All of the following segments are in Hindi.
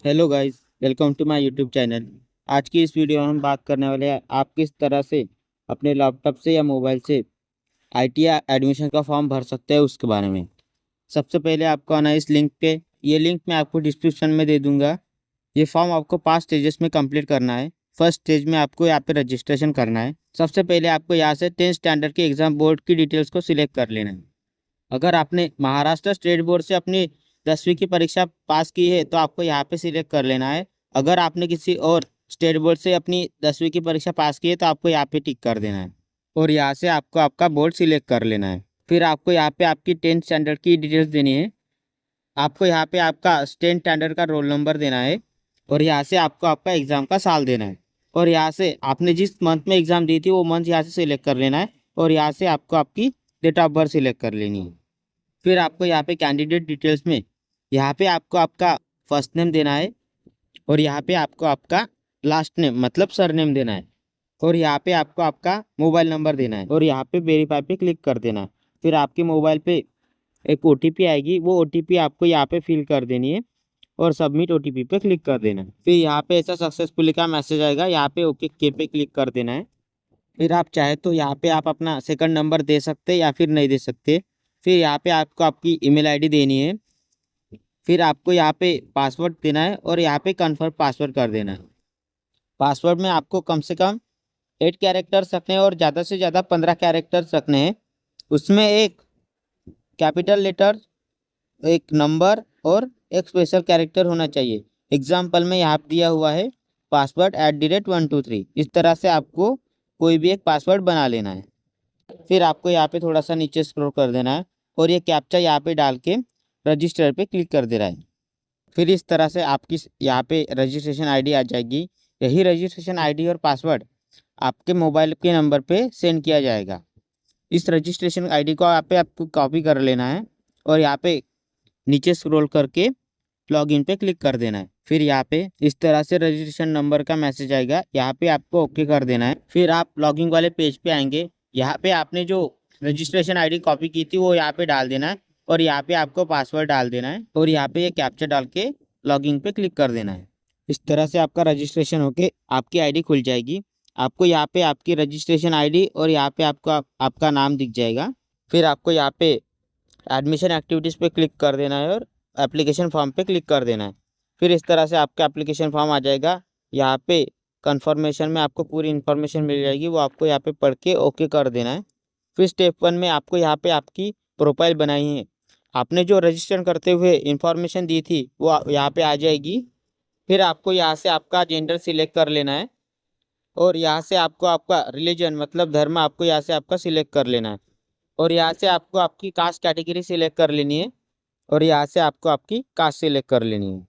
Hello guys, welcome to my YouTube channel. आज की इस वीडियो में हम बात करने वाले हैं आप किस तरह से अपने लैपटॉप से या मोबाइल से आईटीआई एडमिशन का फॉर्म भर सकते हैं उसके बारे में। सबसे पहले आपको आना है इस लिंक पे। ये लिंक मैं आपको डिस्क्रिप्शन में दे दूंगा। ये फॉर्म आपको 5 स्टेजेस में कंप्लीट करना है। फर्स्ट स्टेज में आपको यहाँ पे रजिस्ट्रेशन करना है। सबसे पहले आपको यहाँ से 10th स्टैंडर्ड के एग्जाम बोर्ड की डिटेल्स को सिलेक्ट कर लेना है। अगर आपने महाराष्ट्र स्टेट बोर्ड से अपनी 10वीं की परीक्षा पास की है तो आपको यहाँ पे सिलेक्ट कर लेना है। अगर आपने किसी और स्टेट बोर्ड से अपनी 10वीं की परीक्षा पास की है तो आपको यहाँ पे टिक कर देना है और यहाँ से आपको आपका बोर्ड सिलेक्ट कर लेना है। फिर आपको यहाँ पे आपकी 10th स्टैंडर्ड की डिटेल्स देनी है। आपको यहाँ पे आपका 10th स्टैंडर्ड का रोल नंबर देना है और यहाँ से आपको आपका एग्ज़ाम का साल देना है और यहाँ से आपने जिस मंथ में एग्ज़ाम दी थी वो मंथ यहाँ से सिलेक्ट कर लेना है और यहाँ से आपको आपकी डेट ऑफ बर्थ सिलेक्ट कर लेनी है। फिर आपको यहाँ पे कैंडिडेट डिटेल्स में यहाँ पे आपको आपका फर्स्ट नेम देना है और यहाँ पे आपको आपका लास्ट नेम मतलब सरनेम देना है और यहाँ पे आपको आपका मोबाइल नंबर देना है और यहाँ पे वेरीफाई पे क्लिक कर देना है। फिर आपके मोबाइल पे एक ओटीपी आएगी, वो ओटीपी आपको यहाँ पे फिल कर देनी है और सबमिट ओटीपी पे क्लिक कर देना है। फिर यहाँ पे ऐसा सक्सेसफुली का मैसेज आएगा, यहाँ पे ओके के पे क्लिक कर देना है। फिर आप चाहे तो यहाँ पे आप अपना सेकंड नंबर दे सकते हैं या फिर नहीं दे सकते। फिर यहाँ पे आपको आपकी ईमेल आईडी देनी है। फिर आपको यहाँ पे पासवर्ड देना है और यहाँ पे कन्फर्म पासवर्ड कर देना है। पासवर्ड में आपको कम से कम 8 कैरेक्टर्स रखने हैं और ज़्यादा से ज़्यादा 15 कैरेक्टर्स रखने हैं। उसमें एक कैपिटल लेटर, एक नंबर और एक स्पेशल कैरेक्टर होना चाहिए। एग्जाम्पल में यहाँ दिया हुआ है पासवर्ड @123। इस तरह से आपको कोई भी एक पासवर्ड बना लेना है। फिर आपको यहाँ पे थोड़ा सा नीचे स्क्रॉल कर देना है और ये कैप्चा यहाँ पे डाल के रजिस्टर पे क्लिक कर देना है। फिर इस तरह से आपकी यहाँ पे रजिस्ट्रेशन आईडी आ जाएगी। यही रजिस्ट्रेशन आईडी और पासवर्ड आपके मोबाइल के नंबर पे सेंड किया जाएगा। इस रजिस्ट्रेशन आईडी को यहाँ पे आपको कॉपी कर लेना है और यहाँ पे नीचे स्क्रॉल करके लॉगिन पे क्लिक कर देना है। फिर यहाँ पे इस तरह से रजिस्ट्रेशन नंबर का मैसेज आएगा, यहाँ पे आपको ओके कर देना है। फिर आप लॉगिन वाले पेज पे आएंगे। यहाँ पे आपने जो रजिस्ट्रेशन आईडी कॉपी की थी वो यहाँ पे डाल देना है और यहाँ पे आपको पासवर्ड डाल देना है और यहाँ पे ये कैप्चा डाल के लॉगिन पे क्लिक कर देना है। इस तरह से आपका रजिस्ट्रेशन होके आपकी आईडी खुल जाएगी। आपको यहाँ पे आपकी रजिस्ट्रेशन आईडी और यहाँ पे आपको आपका नाम दिख जाएगा। फिर आपको यहाँ पे एडमिशन एक्टिविटीज़ पे क्लिक कर देना है और एप्लीकेशन फॉर्म पे क्लिक कर देना है। फिर इस तरह से आपका एप्लीकेशन फॉर्म आ जाएगा। यहाँ पे कंफर्मेशन में आपको पूरी इन्फॉर्मेशन मिल जाएगी, वो आपको यहाँ पे पढ़ के ओके कर देना है। फिर स्टेप 1 में आपको यहाँ पे आपकी प्रोफाइल बनाई है। आपने जो रजिस्टर करते हुए इन्फॉर्मेशन दी थी वो यहाँ पे आ जाएगी। फिर आपको यहाँ से आपका जेंडर सिलेक्ट कर लेना है और यहाँ से आपको आपका रिलीजन मतलब धर्म आपको यहाँ से आपका सिलेक्ट कर लेना है और यहाँ से आपको आपकी कास्ट कैटेगरी सिलेक्ट कर लेनी है और यहाँ से आपको आपकी कास्ट सिलेक्ट कर लेनी है।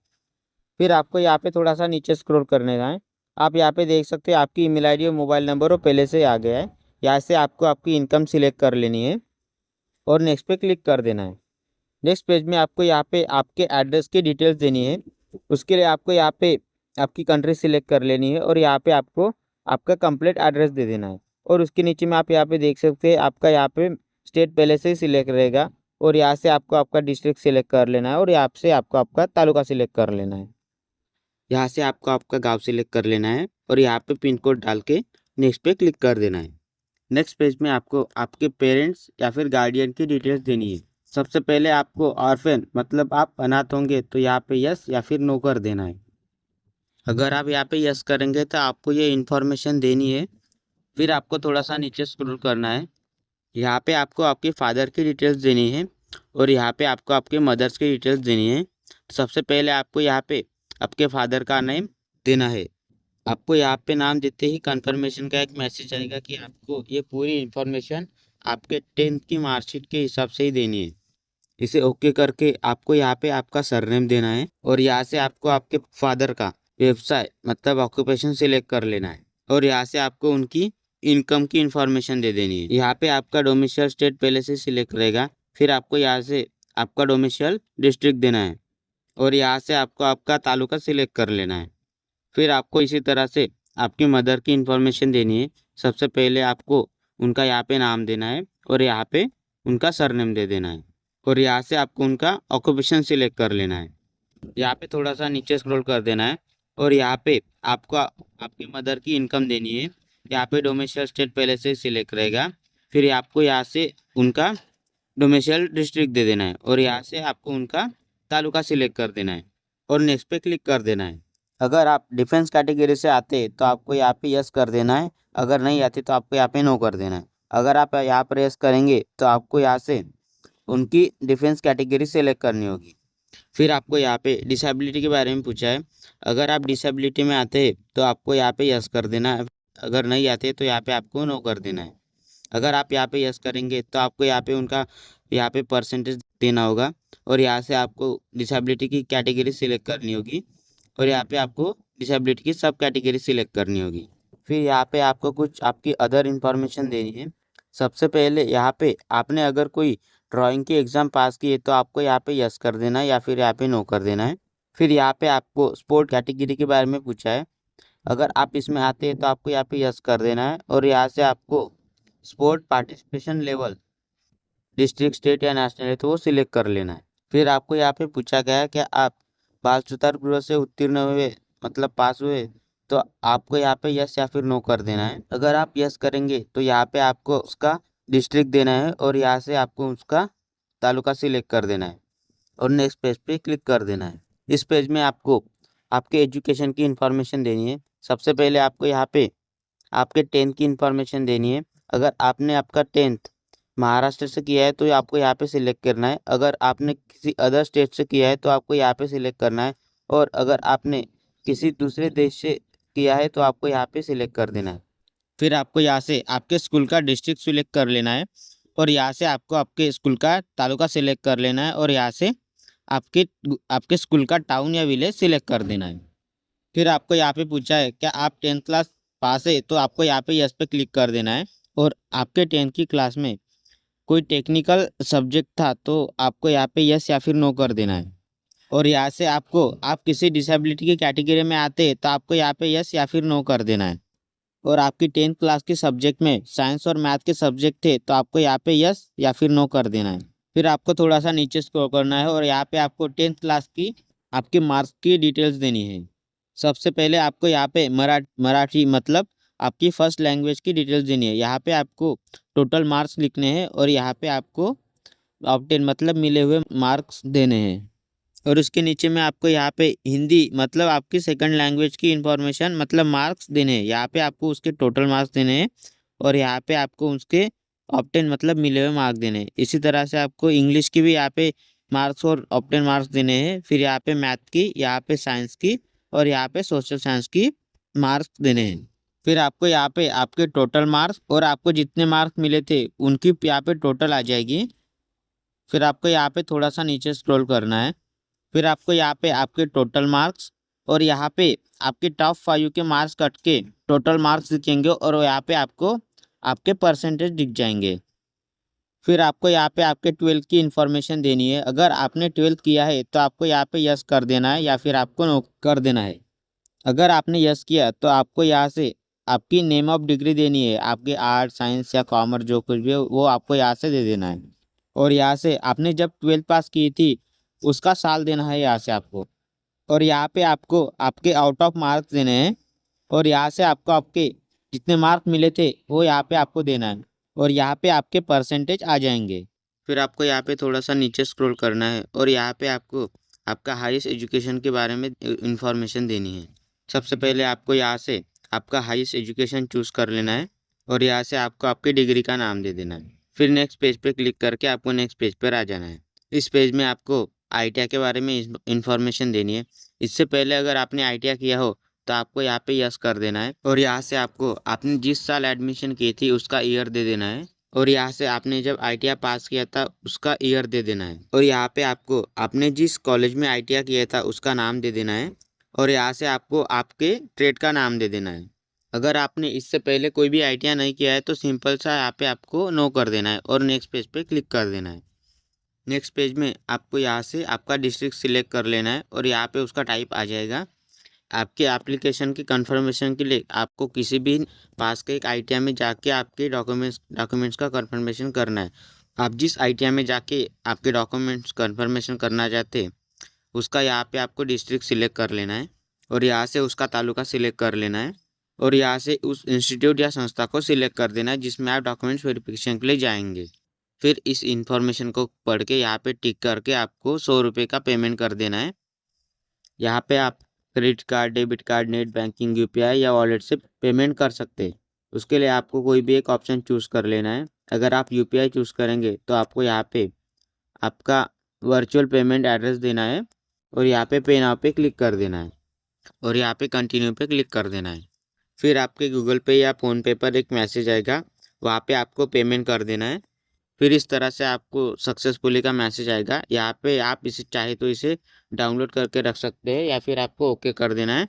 फिर आपको यहाँ पे थोड़ा सा नीचे स्क्रॉल करने का है। आप यहाँ पे देख सकते हैं आपकी ईमेल आईडी और मोबाइल नंबर वो पहले से आ गया है। यहाँ से आपको आपकी इनकम सिलेक्ट कर लेनी है और नेक्स्ट पे क्लिक कर देना है। नेक्स्ट पेज में आपको यहाँ पे आपके एड्रेस की डिटेल्स देनी है। उसके लिए आपको यहाँ पे आपकी कंट्री सिलेक्ट कर लेनी है और यहाँ पे आपको आपका कंप्लीट एड्रेस दे देना है और उसके नीचे में आप यहाँ पे देख सकते हैं आपका यहाँ पे स्टेट पहले से ही सिलेक्ट रहेगा और यहाँ से आपको आपका डिस्ट्रिक्ट सिलेक्ट कर लेना है और यहाँ से आपको आपका तालुका सिलेक्ट कर लेना है। यहाँ से आपको आपका गांव सिलेक्ट कर लेना है और यहाँ पे पिन कोड डाल के नेक्स्ट पे क्लिक कर देना है। नेक्स्ट पेज में आपको आपके पेरेंट्स या फिर गार्डियन की डिटेल्स देनी है। सबसे पहले आपको ऑर्फन मतलब आप अनाथ होंगे तो यहाँ पे यस या फिर नो कर देना है। अगर आप यहाँ पे यस करेंगे तो आपको ये इन्फॉर्मेशन देनी है। फिर आपको थोड़ा सा नीचे स्क्रॉल करना है। यहाँ पे आपको आपके फादर की डिटेल्स देनी है और यहाँ पे आपको आपके मदर्स की डिटेल्स देनी है। सबसे पहले आपको यहाँ पे आपके फादर का नेम देना है। आपको यहाँ पे नाम देते ही कंफर्मेशन का एक मैसेज आएगा कि आपको ये पूरी इन्फॉर्मेशन आपके 10th की मार्कशीट के हिसाब से ही देनी है। इसे ओके करके आपको यहाँ पे आपका सरनेम देना है और यहाँ से आपको आपके फादर का व्यवसाय मतलब ऑक्यूपेशन सिलेक्ट कर लेना है और यहाँ से आपको उनकी इनकम की इन्फॉर्मेशन दे देनी है। यहाँ पे आपका डोमिसाइल स्टेट पहले से सिलेक्ट रहेगा। फिर आपको यहाँ से आपका डोमिसाइल डिस्ट्रिक्ट देना है और यहाँ से आपको आपका तालुका सिलेक्ट कर लेना है। फिर आपको इसी तरह से आपकी मदर की इन्फॉर्मेशन देनी है। सबसे पहले आपको उनका यहाँ पे नाम देना है और यहाँ पे उनका सरनेम दे देना है और यहाँ से आपको उनका ऑक्यूपेशन सिलेक्ट कर लेना है। यहाँ पे थोड़ा सा नीचे स्क्रॉल कर देना है और यहाँ पे आपको आपकी मदर की इनकम देनी है। यहाँ पे डोमेस्टियल स्टेट पहले से सिलेक्ट रहेगा, फिर आपको यहाँ से उनका डोमेस्टियल डिस्ट्रिक्ट दे देना है और यहाँ से आपको उनका तालुका सिलेक्ट कर देना है और नेक्स्ट पे क्लिक कर देना है। अगर आप डिफेंस कैटेगरी से आते हैं तो आपको यहाँ पे यस कर देना है, अगर नहीं आते तो आपको यहाँ पे नो कर देना है। अगर आप यहाँ पर यस करेंगे तो आपको यहाँ से उनकी डिफेंस कैटेगरी सेलेक्ट करनी होगी। फिर आपको यहाँ पे डिसेबिलिटी के बारे में पूछा है, अगर आप डिसेबिलिटी में आते हैं तो आपको यहाँ पे यस कर देना है, अगर नहीं आते तो यहाँ पे आपको नो कर देना है। अगर आप यहाँ पे यस करेंगे तो आपको यहाँ पे उनका यहाँ पे परसेंटेज देना होगा और यहाँ से आपको डिसेबिलिटी की कैटेगरी सिलेक्ट करनी होगी और यहाँ पे आपको डिसेबिलिटी की सब कैटेगरी सिलेक्ट करनी होगी। फिर यहाँ पे आपको कुछ आपकी अदर इन्फॉर्मेशन देनी है। सबसे पहले यहाँ पे आपने अगर कोई ड्राइंग की एग्ज़ाम पास की है तो आपको यहाँ पे यस कर देना है या फिर यहाँ पे नो कर देना है। फिर यहाँ पे आपको स्पोर्ट कैटेगरी के बारे में पूछा है, अगर आप इसमें आते हैं तो आपको यहाँ पे यस कर देना है और यहाँ से आपको sport participation level district, state या नेशनल है तो वो सिलेक्ट कर लेना है। फिर आपको यहाँ पे पूछा गया है कि आप बाल सुधार गृह से उत्तीर्ण हुए मतलब पास हुए, तो आपको यहाँ पे यस या फिर नो कर देना है। अगर आप यस करेंगे तो यहाँ पे आपको उसका डिस्ट्रिक्ट देना है और यहाँ से आपको उसका तालुका सिलेक्ट कर देना है और नेक्स्ट पेज पे क्लिक कर देना है। इस पेज में आपको आपके एजुकेशन की इन्फॉर्मेशन देनी है। सबसे पहले आपको यहाँ पे आपके 10th की इन्फॉर्मेशन देनी है। अगर आपने आपका 10th महाराष्ट्र से किया है तो आपको यहाँ पे सिलेक्ट करना है, अगर आपने किसी अदर स्टेट से किया है तो आपको यहाँ पे सिलेक्ट करना है और अगर आपने किसी दूसरे देश से किया है तो आपको यहाँ पे सिलेक्ट कर देना है। फिर आपको यहाँ से आपके स्कूल का डिस्ट्रिक्ट सिलेक्ट कर लेना है और यहाँ से आपको आपके स्कूल का तालुका सिलेक्ट कर लेना है और यहाँ से आपके आपके स्कूल का टाउन या विलेज सिलेक्ट कर देना है। फिर आपको यहाँ पे पूछा है क्या आप 10th क्लास पास है, तो आपको यहाँ पे यस पे क्लिक कर देना है और आपके 10th की क्लास में कोई टेक्निकल सब्जेक्ट था तो आपको यहाँ पे यस या फिर नो कर देना है और यहाँ से आपको आप किसी डिसेबिलिटी की कैटेगरी में आते हैं तो आपको यहाँ पे यस या फिर नो कर देना है और आपकी 10th क्लास के सब्जेक्ट में साइंस और मैथ के सब्जेक्ट थे तो आपको यहाँ पे यस या फिर नो कर देना है। फिर आपको थोड़ा सा नीचे स्क्रॉल करना है और यहाँ पे आपको 10th क्लास की आपके मार्क्स की डिटेल्स देनी है। सबसे पहले आपको यहाँ पे मराठी मतलब आपकी फर्स्ट लैंग्वेज की डिटेल्स देनी है। यहाँ पे आपको टोटल मार्क्स लिखने हैं और यहाँ पे आपको ऑब्टेन मतलब मिले हुए मार्क्स देने हैं और उसके नीचे में आपको यहाँ पे हिंदी मतलब आपकी सेकंड लैंग्वेज की इंफॉर्मेशन मतलब मार्क्स देने हैं। यहाँ पे आपको उसके टोटल मार्क्स देने हैं और यहाँ पे आपको उसके ऑब्टेन मतलब मिले हुए मार्क्स देने हैं। इसी तरह से आपको इंग्लिश की भी यहाँ पे मार्क्स और ऑब्टेन मार्क्स देने हैं। फिर यहाँ पे मैथ की, यहाँ पे साइंस की और यहाँ पे सोशल साइंस की मार्क्स देने हैं। फिर आपको यहाँ पे आपके टोटल मार्क्स और आपको जितने मार्क्स मिले थे उनकी यहाँ पे टोटल आ जाएगी। फिर आपको यहाँ पे थोड़ा सा नीचे स्क्रॉल करना है। फिर आपको यहाँ पे आपके टोटल मार्क्स और यहाँ पे आपके टॉप 5 के मार्क्स कट के टोटल मार्क्स दिखेंगे और यहाँ पे आपको आपके परसेंटेज दिख जाएंगे। फिर आपको यहाँ पे आपके 12th की इन्फॉर्मेशन देनी है। अगर आपने 12th किया है तो आपको यहाँ पे यस कर देना है या फिर आपको नो कर देना है। अगर आपने यस किया तो आपको यहाँ से आपकी नेम ऑफ डिग्री देनी है, आपके आर्ट साइंस या कॉमर्स जो कुछ भी हो वो आपको यहाँ से दे देना है और यहाँ से आपने जब 12th पास की थी उसका साल देना है यहाँ से आपको और यहाँ पे आपको आपके आउट ऑफ मार्क्स देने हैं और यहाँ से आपको आपके जितने मार्क्स मिले थे वो यहाँ पे आपको देना है और यहाँ पे आपके परसेंटेज आ जाएंगे। फिर आपको यहाँ पे थोड़ा सा नीचे स्क्रॉल करना है और यहाँ पे आपको आपका हाईएस्ट एजुकेशन के बारे में इंफॉर्मेशन देनी है। सबसे पहले आपको यहाँ से आपका हाईएस्ट एजुकेशन चूज़ कर लेना है और यहाँ से आपको आपकी डिग्री का नाम दे देना है। फिर नेक्स्ट पेज पे क्लिक करके आपको नेक्स्ट पेज पर आ जाना है। इस पेज में आपको आईटीआई के बारे में इंफॉर्मेशन देनी है। इससे पहले अगर आपने आईटीआई किया हो तो आपको यहाँ पे यस कर देना है और यहाँ से आपको आपने जिस साल एडमिशन की थी उसका ईयर दे देना है और यहाँ से आपने जब आईटीआई पास किया था उसका ईयर दे देना है और यहाँ पे आपको आपने जिस कॉलेज में आईटीआई किया था उसका नाम दे देना है और यहाँ से आपको आपके ट्रेड का नाम दे देना है। अगर आपने इससे पहले कोई भी आईटीआई नहीं किया है तो सिंपल सा यहाँ पे आपको नो कर देना है और नेक्स्ट पेज पे क्लिक कर देना है। नेक्स्ट पेज में आपको यहाँ से आपका डिस्ट्रिक्ट सिलेक्ट कर लेना है और यहाँ पे उसका टाइप आ जाएगा। आपके एप्लीकेशन की कंफर्मेशन के लिए आपको किसी भी पास के एक आईटीआई में जाके आपके डॉक्यूमेंट्स का कंफर्मेशन करना है। आप जिस आईटीआई में जाके आपके डॉक्यूमेंट्स कंफर्मेशन करना चाहते उसका यहाँ पे आपको डिस्ट्रिक्ट सिलेक्ट कर लेना है और यहाँ से उसका तालुका सिलेक्ट कर लेना है और यहाँ से उस इंस्टीट्यूट या संस्था को सिलेक्ट कर देना है जिसमें आप डॉक्यूमेंट्स वेरिफिकेशन के लिए जाएंगे। फिर इस इन्फॉर्मेशन को पढ़ के यहाँ पे टिक करके आपको 100 रुपये का पेमेंट कर देना है। यहाँ पे आप credit card, debit card, net banking, UPI या वॉलेट से पेमेंट कर सकते हैं। उसके लिए आपको कोई भी एक ऑप्शन चूज़ कर लेना है। अगर आप यूपीआई चूज़ करेंगे तो आपको यहाँ पे आपका वर्चुअल पेमेंट एड्रेस देना है और यहाँ पे पे नाउ पे क्लिक कर देना है और यहाँ पे कंटिन्यू पे क्लिक कर देना है। फिर आपके गूगल पे या फ़ोनपे पर एक मैसेज आएगा, वहाँ पे आपको पेमेंट कर देना है। फिर इस तरह से आपको सक्सेसफुली का मैसेज आएगा। यहाँ पे आप इसे चाहे तो इसे डाउनलोड करके रख सकते हैं या फिर आपको ओके कर देना है।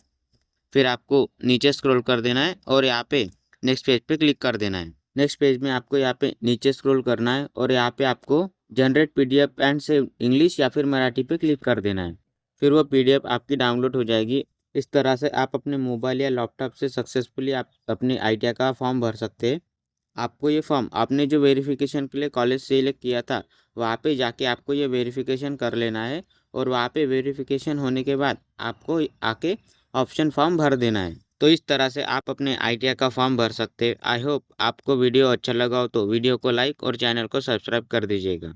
फिर आपको नीचे स्क्रॉल कर देना है और यहाँ पे नेक्स्ट पेज पे क्लिक कर देना है। नेक्स्ट पेज में आपको यहाँ पे नीचे स्क्रॉल करना है और यहाँ पे आपको generate PDF and save English या फिर मराठी पे क्लिक कर देना है। फिर वो पीडीएफ आपकी डाउनलोड हो जाएगी। इस तरह से आप अपने मोबाइल या लैपटॉप से सक्सेसफुली आप अपने आईटीआई का फॉर्म भर सकते हैं। आपको ये फॉर्म आपने जो वेरिफिकेशन के लिए कॉलेज सेलेक्ट किया था वहाँ पे जाके आपको ये वेरिफिकेशन कर लेना है और वहाँ पे वेरिफिकेशन होने के बाद आपको आके ऑप्शन फॉर्म भर देना है। तो इस तरह से आप अपने आईटीआई का फॉर्म भर सकते हैं। आई होप आपको वीडियो अच्छा लगा हो तो वीडियो को लाइक और चैनल को सब्सक्राइब कर दीजिएगा।